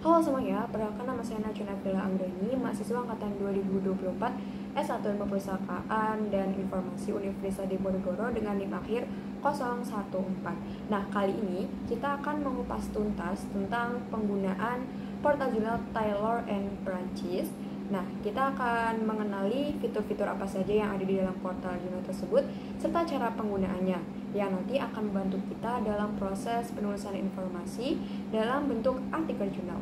Halo semuanya, perkenalkan nama saya Najwa Nabila Anggreni, mahasiswa angkatan 2024 S1 Ilmu Perpustakaan dan Informasi Universitas Diponegoro dengan NIM akhir 014. Nah, kali ini kita akan mengupas tuntas tentang penggunaan portal jurnal Taylor and Francis. Nah, kita akan mengenali fitur-fitur apa saja yang ada di dalam portal jurnal tersebut serta cara penggunaannya yang nanti akan membantu kita dalam proses penulisan informasi dalam bentuk artikel jurnal.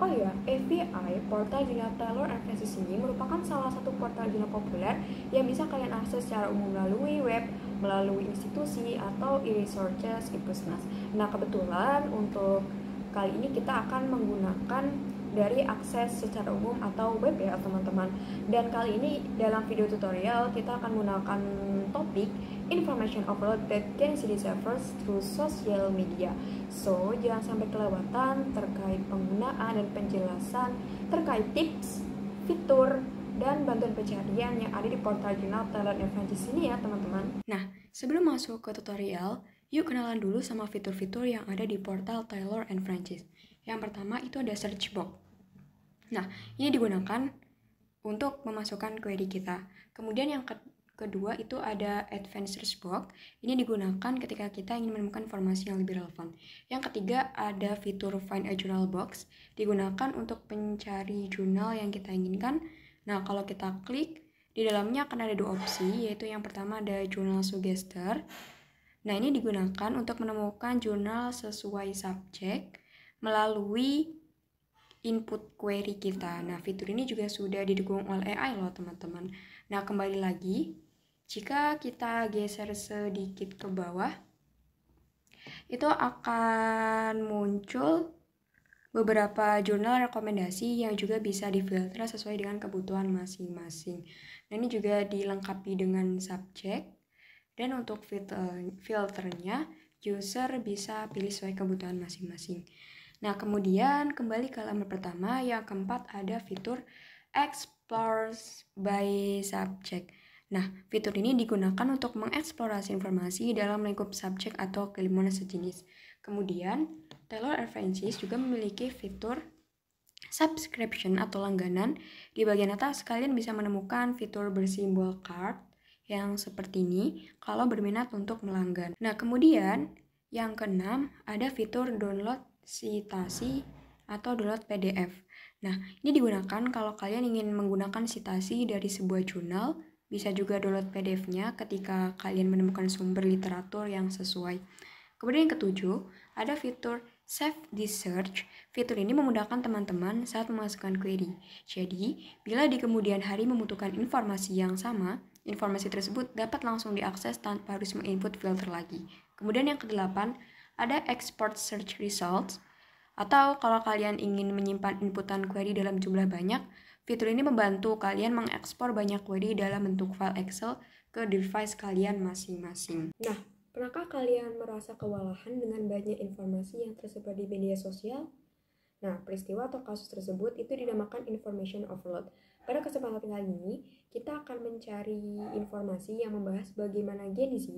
Oh ya, API portal jurnal Taylor and Francis ini merupakan salah satu portal jurnal populer yang bisa kalian akses secara umum melalui web, melalui institusi, atau e-resources e-Pusnas. Nah, kebetulan untuk kali ini kita akan menggunakan dari akses secara umum atau web ya teman-teman. Dan kali ini dalam video tutorial kita akan menggunakan topik information overload that can easily suffers through social media. So, jangan sampai kelewatan terkait penggunaan dan penjelasan terkait tips, fitur, dan bantuan pencarian yang ada di portal jurnal Taylor and Francis ini ya teman-teman. Nah, sebelum masuk ke tutorial, yuk kenalan dulu sama fitur-fitur yang ada di portal Taylor and Francis. Yang pertama itu ada search box. Nah, ini digunakan untuk memasukkan query kita. Kemudian yang kedua itu ada advanced search box. Ini digunakan ketika kita ingin menemukan informasi yang lebih relevan. Yang ketiga ada fitur find a journal box. Digunakan untuk mencari jurnal yang kita inginkan. Nah, kalau kita klik, di dalamnya akan ada dua opsi, yaitu yang pertama ada journal suggester. Nah, ini digunakan untuk menemukan jurnal sesuai subjek melalui input query kita. Nah, fitur ini juga sudah didukung oleh AI loh teman-teman. Nah, kembali lagi, jika kita geser sedikit ke bawah, itu akan muncul beberapa jurnal rekomendasi yang juga bisa difilter sesuai dengan kebutuhan masing-masing. Nah, ini juga dilengkapi dengan subjek, dan untuk filternya, user bisa pilih sesuai kebutuhan masing-masing. Nah, kemudian kembali ke halaman pertama, yang keempat ada fitur Explores by Subject. Nah, fitur ini digunakan untuk mengeksplorasi informasi dalam lingkup subjek atau keilmuan sejenis. Kemudian, Taylor and Francis juga memiliki fitur subscription atau langganan. Di bagian atas, kalian bisa menemukan fitur bersimbol card yang seperti ini kalau berminat untuk melanggan. Nah, kemudian yang keenam ada fitur download sitasi atau download PDF. Nah, ini digunakan kalau kalian ingin menggunakan sitasi dari sebuah jurnal, bisa juga download PDF-nya ketika kalian menemukan sumber literatur yang sesuai. Kemudian yang ketujuh, ada fitur Save this search. Fitur ini memudahkan teman-teman saat memasukkan query. Jadi, bila di kemudian hari membutuhkan informasi yang sama, informasi tersebut dapat langsung diakses tanpa harus menginput filter lagi. Kemudian yang kedelapan, ada export search results, atau kalau kalian ingin menyimpan inputan query dalam jumlah banyak, fitur ini membantu kalian mengekspor banyak query dalam bentuk file Excel ke device kalian masing-masing. Nah, pernahkah kalian merasa kewalahan dengan banyak informasi yang tersebar di media sosial? Nah, peristiwa atau kasus tersebut itu dinamakan information overload. Pada kesempatan kali ini, kita akan mencari informasi yang membahas bagaimana Gen Z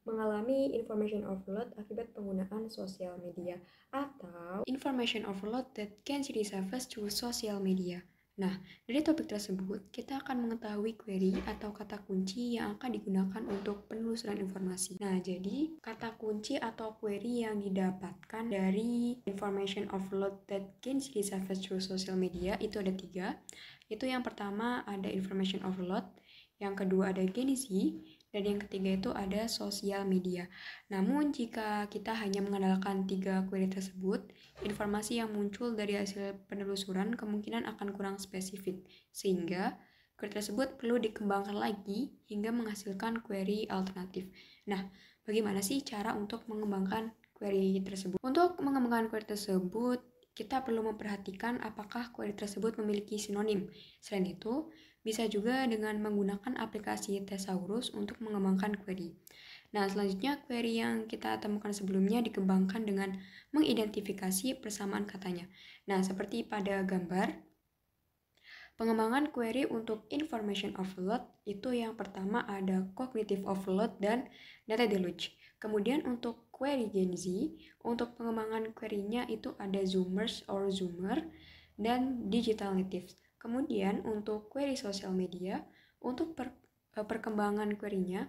mengalami information overload akibat penggunaan sosial media atau information overload that can be surfaced through social media. Nah, dari topik tersebut, kita akan mengetahui query atau kata kunci yang akan digunakan untuk penelusuran informasi. Nah, jadi kata kunci atau query yang didapatkan dari information overload that can be surfaced through social media itu ada 3. Itu yang pertama ada information overload, yang kedua ada Gen Z, dan yang ketiga itu ada sosial media. Namun jika kita hanya mengandalkan 3 query tersebut, informasi yang muncul dari hasil penelusuran kemungkinan akan kurang spesifik, sehingga query tersebut perlu dikembangkan lagi hingga menghasilkan query alternatif. Nah, bagaimana sih cara untuk mengembangkan query tersebut? Untuk mengembangkan query tersebut, kita perlu memperhatikan apakah query tersebut memiliki sinonim. Selain itu, bisa juga dengan menggunakan aplikasi Thesaurus untuk mengembangkan query. Nah, selanjutnya query yang kita temukan sebelumnya dikembangkan dengan mengidentifikasi persamaan katanya. Nah, seperti pada gambar, pengembangan query untuk information overload itu yang pertama ada cognitive overload dan data deluge. Kemudian untuk query Gen Z, untuk pengembangan query-nya itu ada Zoomers or Zoomer dan Digital Natives. Kemudian untuk query sosial media, untuk perkembangan query-nya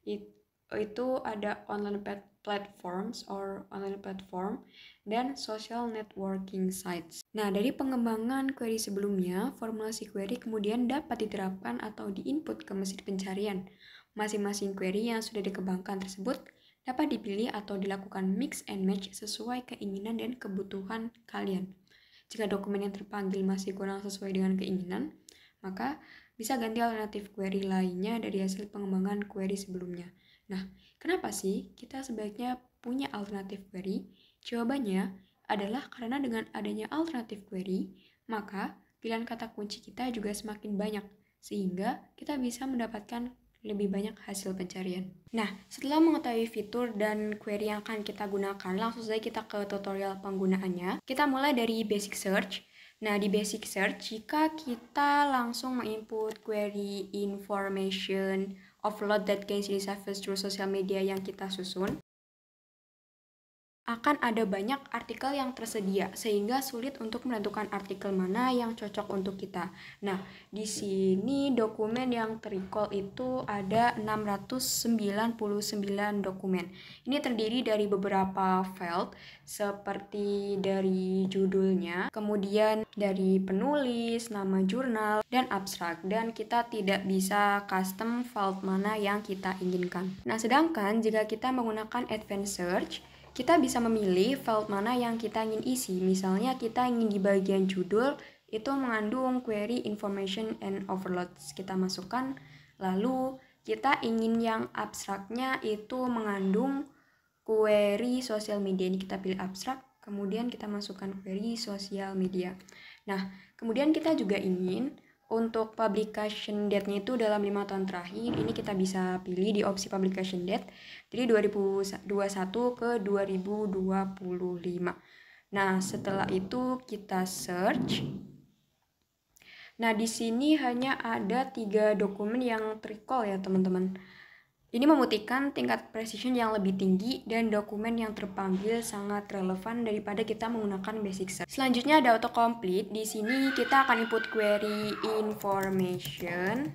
itu ada online platforms or online platform dan social networking sites. Nah, dari pengembangan query sebelumnya, formulasi query kemudian dapat diterapkan atau diinput ke mesin pencarian. Masing-masing query yang sudah dikembangkan tersebut dapat dipilih atau dilakukan mix and match sesuai keinginan dan kebutuhan kalian. Jika dokumen yang terpanggil masih kurang sesuai dengan keinginan, maka bisa ganti alternatif query lainnya dari hasil pengembangan query sebelumnya. Nah, kenapa sih kita sebaiknya punya alternatif query? Jawabannya adalah karena dengan adanya alternatif query, maka pilihan kata kunci kita juga semakin banyak, sehingga kita bisa mendapatkan lebih banyak hasil pencarian. Nah, setelah mengetahui fitur dan query yang akan kita gunakan, langsung saja kita ke tutorial penggunaannya. Kita mulai dari basic search. Nah, di basic search, jika kita langsung menginput query information overload that can be surfaced through social media yang kita susun, akan ada banyak artikel yang tersedia sehingga sulit untuk menentukan artikel mana yang cocok untuk kita. Nah, di sini dokumen yang terrecall itu ada 699 dokumen. Ini terdiri dari beberapa field seperti dari judulnya, kemudian dari penulis, nama jurnal, dan abstrak, dan kita tidak bisa custom field mana yang kita inginkan. Nah, sedangkan jika kita menggunakan advanced search, kita bisa memilih field mana yang kita ingin isi. Misalnya kita ingin di bagian judul itu mengandung query information and overloads. Kita masukkan, lalu kita ingin yang abstraknya itu mengandung query sosial media. Ini kita pilih abstrak, kemudian kita masukkan query sosial media. Nah, kemudian kita juga ingin untuk publication date-nya itu dalam 5 tahun terakhir, ini kita bisa pilih di opsi publication date dari 2021 ke 2025. Nah, setelah itu kita search. Nah, di sini hanya ada 3 dokumen yang terrecall ya, teman-teman. Ini membuktikan tingkat precision yang lebih tinggi dan dokumen yang terpanggil sangat relevan daripada kita menggunakan basic search. Selanjutnya ada autocomplete. Di sini kita akan input query information.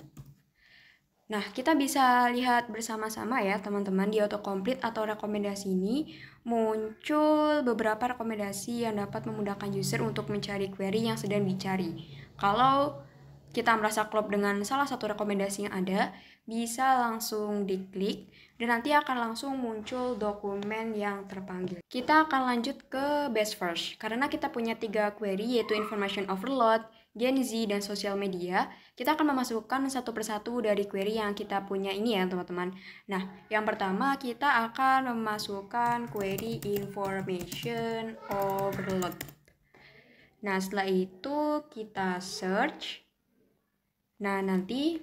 Nah, kita bisa lihat bersama-sama ya teman-teman, di autocomplete atau rekomendasi ini muncul beberapa rekomendasi yang dapat memudahkan user untuk mencari query yang sedang dicari. Kalau kita merasa klop dengan salah satu rekomendasi yang ada, bisa langsung diklik dan nanti akan langsung muncul dokumen yang terpanggil. Kita akan lanjut ke best first. Karena kita punya 3 query yaitu information overload, Gen Z, dan social media, kita akan memasukkan satu persatu dari query yang kita punya ini ya teman-teman. Nah, yang pertama kita akan memasukkan query information overload. Nah, setelah itu kita search. Nah, nanti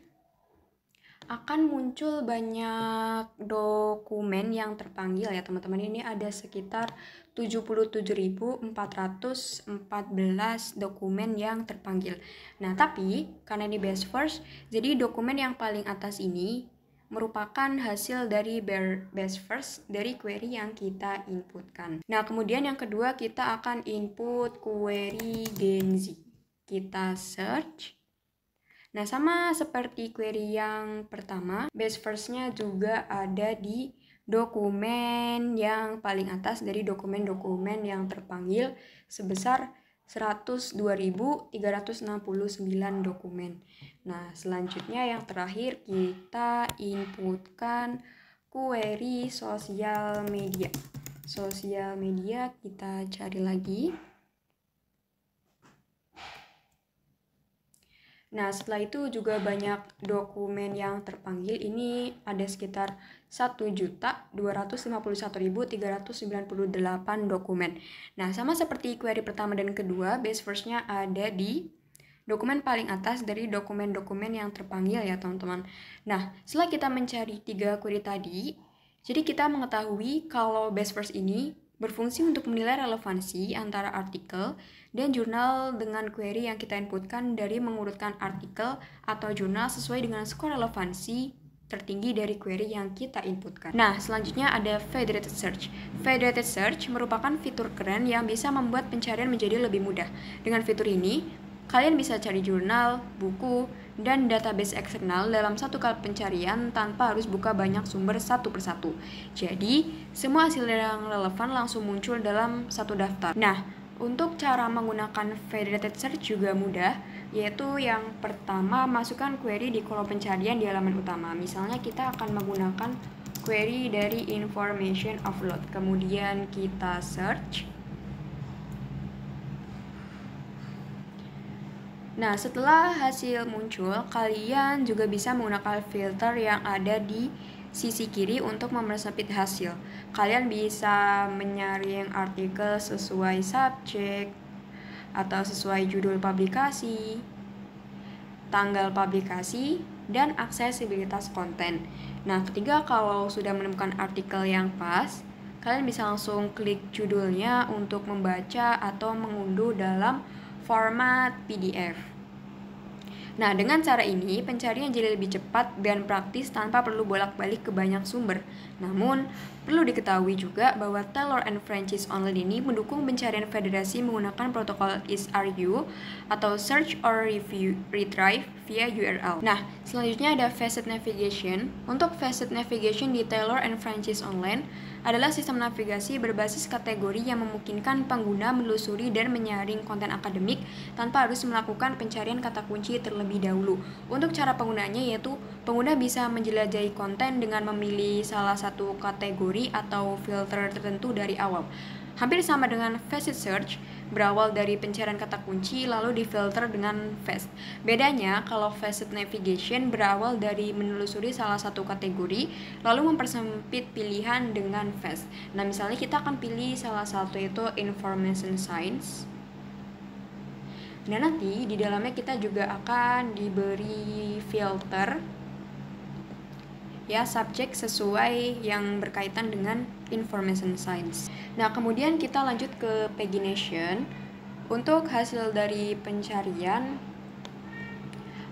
akan muncul banyak dokumen yang terpanggil ya teman-teman. Ini ada sekitar 77.414 dokumen yang terpanggil. Nah, tapi karena ini best first, jadi dokumen yang paling atas ini merupakan hasil dari best first dari query yang kita inputkan. Nah, kemudian yang kedua kita akan input query Gen Z. Kita search. Nah, sama seperti query yang pertama, best first-nya juga ada di dokumen yang paling atas dari dokumen-dokumen yang terpanggil sebesar 102.369 dokumen. Nah, selanjutnya yang terakhir kita inputkan query sosial media. Sosial media kita cari lagi. Nah, setelah itu juga banyak dokumen yang terpanggil. Ini ada sekitar 1.251.398 dokumen. Nah, sama seperti query pertama dan kedua, base first-nya ada di dokumen paling atas dari dokumen-dokumen yang terpanggil ya, teman-teman. Nah, setelah kita mencari 3 query tadi, jadi kita mengetahui kalau base first ini berfungsi untuk menilai relevansi antara artikel dan jurnal dengan query yang kita inputkan dari mengurutkan artikel atau jurnal sesuai dengan skor relevansi tertinggi dari query yang kita inputkan. Nah, selanjutnya ada federated search. Federated search merupakan fitur keren yang bisa membuat pencarian menjadi lebih mudah. Dengan fitur ini, kalian bisa cari jurnal, buku, dan database eksternal dalam satu kali pencarian tanpa harus buka banyak sumber satu persatu. Jadi, semua hasil yang relevan langsung muncul dalam satu daftar. Nah, untuk cara menggunakan federated search juga mudah, yaitu yang pertama, masukkan query di kolom pencarian di halaman utama. Misalnya kita akan menggunakan query dari information offload, kemudian kita search. Nah, setelah hasil muncul, kalian juga bisa menggunakan filter yang ada di sisi kiri untuk mempersempit hasil. Kalian bisa menyaring artikel sesuai subjek atau sesuai judul publikasi, tanggal publikasi, dan aksesibilitas konten. Nah, ketiga, kalau sudah menemukan artikel yang pas, kalian bisa langsung klik judulnya untuk membaca atau mengunduh dalam format PDF. Nah, dengan cara ini, pencarian jadi lebih cepat dan praktis tanpa perlu bolak-balik ke banyak sumber. Namun, perlu diketahui juga bahwa Taylor & Francis Online ini mendukung pencarian federasi menggunakan protokol SRU atau Search or Retrieve via URL. Nah, selanjutnya ada Facet Navigation. Untuk Facet Navigation di Taylor & Francis Online adalah sistem navigasi berbasis kategori yang memungkinkan pengguna menelusuri dan menyaring konten akademik tanpa harus melakukan pencarian kata kunci terlebih dahulu. Untuk cara penggunaannya yaitu pengguna bisa menjelajahi konten dengan memilih salah satu kategori atau filter tertentu dari awal. Hampir sama dengan Facet Search, berawal dari pencarian kata kunci lalu difilter dengan Fast. Bedanya, kalau Facet Navigation berawal dari menelusuri salah satu kategori lalu mempersempit pilihan dengan Fast. Nah, misalnya kita akan pilih salah satu itu Information Science. Dan nanti di dalamnya kita juga akan diberi filter ya subjek sesuai yang berkaitan dengan information science. Nah, kemudian kita lanjut ke pagination. Untuk hasil dari pencarian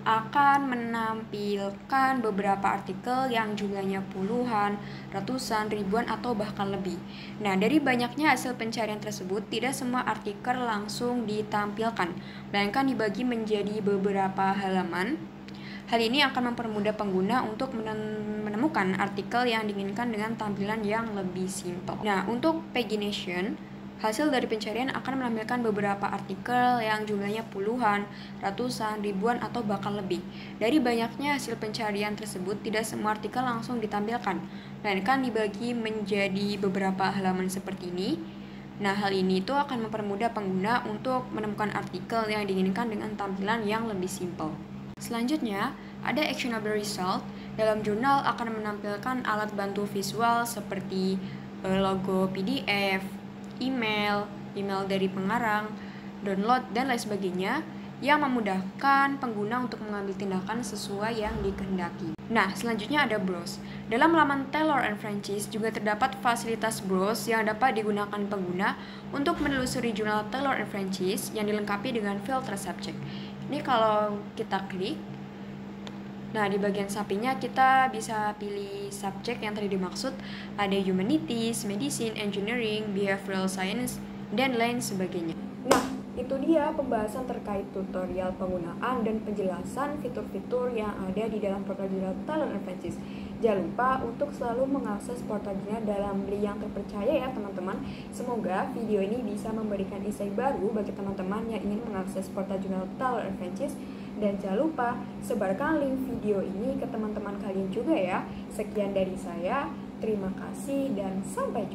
akan menampilkan beberapa artikel yang jumlahnya puluhan, ratusan, ribuan, atau bahkan lebih. Nah, dari banyaknya hasil pencarian tersebut, tidak semua artikel langsung ditampilkan, melainkan dibagi menjadi beberapa halaman. Hal ini akan mempermudah pengguna untuk menemukan artikel yang diinginkan dengan tampilan yang lebih simpel. Nah, untuk pagination, hasil dari pencarian akan menampilkan beberapa artikel yang jumlahnya puluhan, ratusan, ribuan, atau bahkan lebih. Dari banyaknya hasil pencarian tersebut, tidak semua artikel langsung ditampilkan, melainkan dibagi menjadi beberapa halaman seperti ini. Nah, hal ini itu akan mempermudah pengguna untuk menemukan artikel yang diinginkan dengan tampilan yang lebih simpel. Selanjutnya, ada actionable result. Dalam jurnal akan menampilkan alat bantu visual seperti logo PDF, email dari pengarang, download, dan lain sebagainya yang memudahkan pengguna untuk mengambil tindakan sesuai yang dikehendaki. Nah, selanjutnya ada browse. Dalam laman Taylor & Francis juga terdapat fasilitas browse yang dapat digunakan pengguna untuk menelusuri jurnal Taylor & Francis yang dilengkapi dengan filter subject. Ini kalau kita klik, nah di bagian sampingnya kita bisa pilih subjek yang tadi dimaksud. Ada humanities, medicine, engineering, behavioral science, dan lain sebagainya. Nah, itu dia pembahasan terkait tutorial penggunaan dan penjelasan fitur-fitur yang ada di dalam portal jurnal Taylor & Francis. Jangan lupa untuk selalu mengakses portal jurnal dalam link yang terpercaya ya teman-teman. Semoga video ini bisa memberikan insight baru bagi teman-teman yang ingin mengakses portal jurnal Taylor & Francis. Dan jangan lupa sebarkan link video ini ke teman-teman kalian juga ya. Sekian dari saya, terima kasih dan sampai jumpa.